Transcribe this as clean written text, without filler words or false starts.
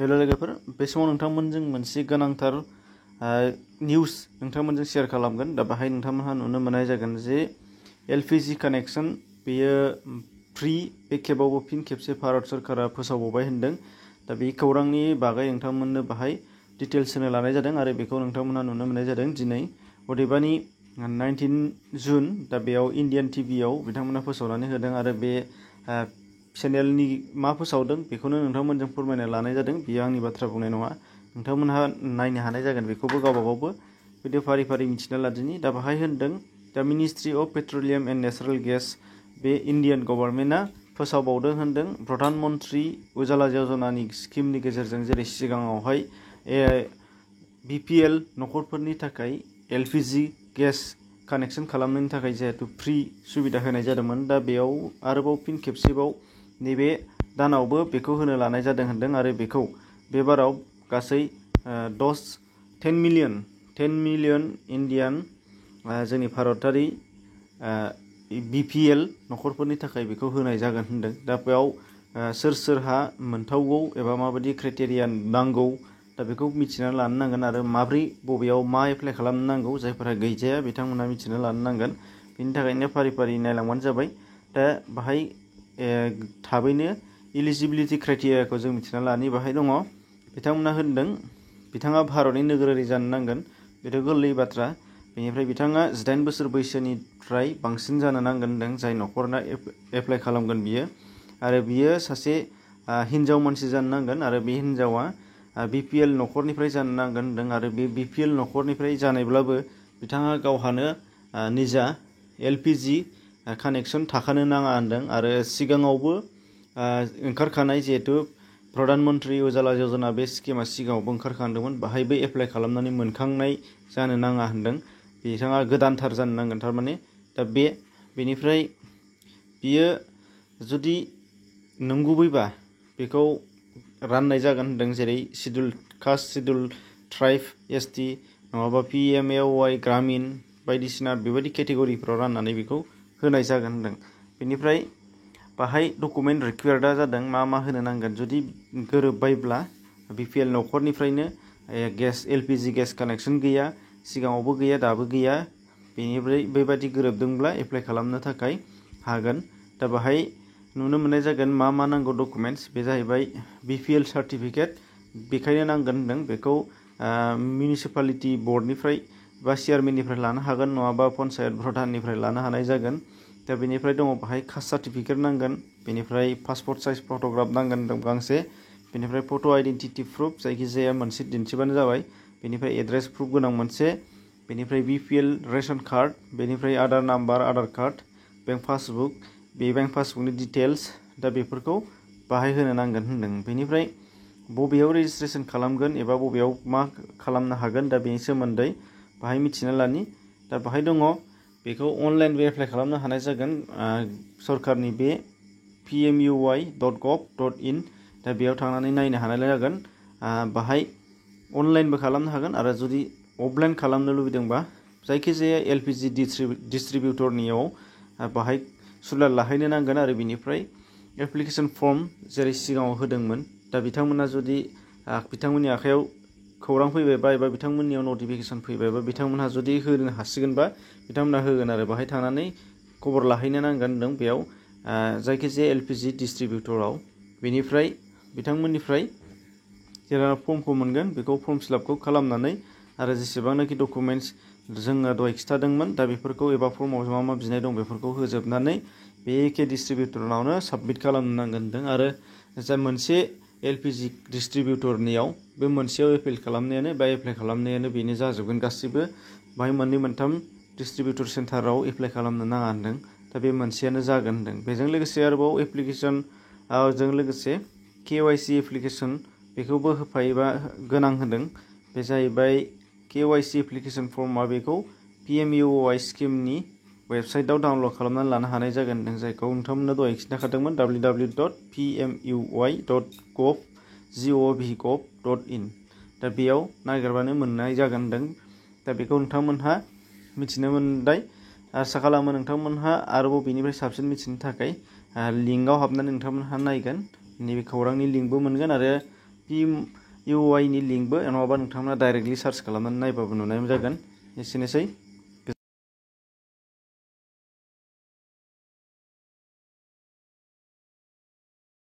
Hello लोगोफोर, बे समाव नोंथांमोनजों मोनसे गोनांथार निउज नोंथांमोनजों शेयार खालामगोन। दा बाहाय नोंथांमोनहा नुनो मोननाय जागोन जे एलपिजि कानेक्शन बेयो फ्री बे खेबावबो फिन खेबसे भारत सरकारा फोसावबावबाय होनदों। दा बे खौरांनि बागै नोंथांमोननो बाहाय डिटेल्स होनो लानाय जादों आरो बेखौ नोंथांमोनहा नुनो मोननाय जादों दिनै अदेबानि 19 जुन। दा बेयाव इन्डियान टिभियाव बिथांमोना फोसावनानै होदों आरो बे चेनेलनि मा फोसावदों बेखौनो नोंथांमोनजों फोरमायना लानाय जादों। बेयो आंनि बाथ्रा बुंनाय नङा, नोंथांमोनहा नायनो हानाय जागोन बेखौबो गावबा गावबो। बिदि फारि फारि मिथिना लादिनि। दा बाहाय होनदों दा ministry of petroleum and natural gas बे इन्डियान गभर्नमेन्टआ फोसावबावदों होनदों प्रधान मन्त्रि उजाला योजनानि स्किमनि गेजेरजों जेरै सिगाङावहाय बिपिएल न'खरफोरनि थाखाय एलपिजि गेस कानेक्शन खालामनायनि थाखाय जिहेतु फ्री सुबिदा होनाय जादोंमोन। दा बेयाव आरोबाव फिन खेबसेबाव नैबे दानावबो बेखौ होनो लानाय जादों होनदों आरो बेखौ बे बाराव गासै 10 मिलियन इन्डियान जोंनि भारतारि बिपिएल न'खरफोरनि थाखाय बेखौ होनाय जागोन होनदों। दा बेयाव सोर सोरहा मोनथावगौ एबा माबायदि क्राइटेरिया नांगौ दा बेखौ मिथिना लानो नांगोन आरो माब्रै बबेयाव मा एप्लाइ खालामनो नांगौ जायफोरा गैजाया बिथांमोनहा मिथिना लानो नांगोन। बिनि थाखायनो फारि फारि नायलांबानो जाबाय। दा बाहाय थाबैनो इलिजिबिलिटि क्राइटेरियाखौ जों मिथिना लानि। बाहाय दङ बिथांमोना होनदों बिथाङा भारतनि नोगोरारि जानो नांगोन, बेथ' गोरलै बाथ्रा। बेनिफ्राय बिथाङा 18 बोसोर बैसोनिफ्राय बांसिन जानो नांगोन होनदों जाय न'खरना एप्लाइ खालामगोन बियो। आरो बियो सासे हिन्जाव मानसि जानो नांगोन आरो बे हिन्जावा बिपिएल न'खरनिफ्राय जानो नांगोन होनदों आरो बे बिपिएल न'खरनिफ्राय जानायब्लाबो बिथाङा गावहानो निजा एलपिजि कानेक्शन थाखानो नाङा होनदों आरो सिगाङावबो ओंखारखानाय जिहेतु प्रधान मन्त्रि उजाला योजना बे स्किमा सिगाङावबो ओंखारखांदोंमोन, बाहायबो एप्लाइ खालामनानै मोनखांनाय जानो नाङा होनदों। बिथाङा गोदानथार जानो नांगोन थारमाने। दा बेनिफ्राय बियो जुदि नंगुबैबा बेखौ राननाय जागोन होनदों जेरै शिड्युल कास्ट, शिड्युल ट्राइब, एसटि नङाबा पिएमएवाइ ग्रामिन बायदिसिना बेबायदि केटेगरिफ्राव राननानै बेखौ होनाय जागोन होनदों। बेनिफ्राय बाहाय डकुमेन्ट रिक्वायर्डआ जादों मा मा होनो नांगोन जुदि गोरोबबायब्ला बिपिएल न'खरनिफ्रायनो एलपिजि गेस कानेक्शन गैया, सिगाङावबो गैया दाबो गैया, बेनिफ्राय बेबायदि गोरोबदोंब्ला एप्लाइ खालामनो थाखाय हागोन। दा बाहाय नुनो मोननाय जागोन मा मा नांगौ डकुमेन्टस। बे जाहैबाय बिपिएल सार्टिफिकेट, बेखायनो नांगोन होनदों। बेखौ मिउनिसिपालिटि बर्डनिफ्राय बा चेयारमेननिफ्राय लानो हागोन नङाबा पन्सायत प्रधाननिफ्राय लानो हानाय जागोन। दा बेनिफ्राय दङ बाहाय कास्ट सार्टिफिकेट नांगोन, बेनिफ्राय पासपर्ट साइज फट'ग्राफ नांगोन गांसे, बेनिफ्राय फट' आइडेन्टिटि प्रुफ जायखिजाया मोनसे दिन्थिबानो जाबाय, बेनिफ्राय एड्रेस प्रुफ गोनां मोनसे, बेनिफ्राय बिपिएल रेशन कार्ड, बेनिफ्राय Aadhaar number, Aadhaar card, bank passbook, बे बेंक पासबुकनि डिटेल्स दा बेफोरखौ बाहाय होनो नांगोन होनदों। बेनिफ्राय बबेयाव रेजिस्ट्रेसन खालामगोन एबा बबेयाव मा खालामनो हागोन दा बेनि सोमोन्दै बाहाय मिथिना लानि। दा बाहाय दङ बेखौ अनलाइनबो एप्लाइ खालामनो हानाय जागोन सरकारनि बे pmui.gov.in। दा बेयाव थांनानै नायनो हानाय जागोन। बाहाय अनलाइनबो खालामनो हागोन आरो जुदि अफलाइन खालामनो लुबैदोंबा जायखिजाया एलपिजि डिस्ट्रिबिउटरनियाव बाहाय सुलाद लाहैनो नांगोन आरो बिनिफ्राय एप्लिकेसन फर्म जेरै सिगाङाव होदोंमोन। दा बिथांमोना जुदि बिथांमोननि आखायाव खौरां फैबायबा एबा बिथांमोननियाव नटिफिकेसन फैबायबा बिथांमोनहा जुदि होनो हासिगोनबा बिथांमोनहा होगोन आरो बाहाय थांनानै खबर लाहैनो नांगोन होनदों बेयाव जायखिजाया एलपिजि डिस्ट्रिबिउटराव। बेनिफ्राय बिथांमोननिफ्राय जेला फर्मखौ मोनगोन बेखौ फर्म फिलापखौ खालामनानै आरो जेसेबांनाखि डकुमेन्टस जोङो दहाय खिथादोंमोन दा बेफोरखौ एबा फर्माव मा मा बिनाय दं बेफोरखौ होजोबनानै बे एखे डिस्ट्रिबिउटरनावनो साबमिट खालामनो नांगोन होनदों। आरो जा मोनसे एलपिजि डिस्ट्रिबिउटरनियाव बे मोनसेयाव एप्लाइ खालामनायानो बेनो जाजोबगोन गासिबो। बाहाय मोननै मोनथाम डिस्ट्रिबिउटर सेन्टाराव एप्लाइ खालामनो नाङा होनदों। दा बे मोनसेयानो जागोन होनदों। बेजों लोगोसे आरोबाव एप्लिकेसन जों लोगोसे केवाइसि एप्लिकेसन बेखौबो होफायोबा गोनां होनदों। बे जाहैबाय केवाइसि एप्लिकेसन फर्मा बेखौ पिएमइउवाइ स्किमनि वेबसाइटआव डाउनलड खालामनानै लानो हानाय जागोन होनदों, जायखौ नोंथांमोननो दहाय खिन्थाखादोंमोन www.pmui.gov.in। दा बेयाव नागिरबानो मोननाय जागोन होनदों। दा बेखौ नोंथांमोनहा मिथिनो मोनबाय। आसा खालामो नोंथांमोनहा आरोबाव बेनिफ्राय साबसिन मिथिनो थाखाय लिंकआव हाबनानै नोंथांमोनहा नायगोन। नैबे खौरांनि लिंकबो मोनगोन आरो GUI नि लिंकबो नङाबा नोंथांमोना डाइरेक्टलि सार्च खालामनानै नायबाबो नुनाय जागोन। एसेनोसै।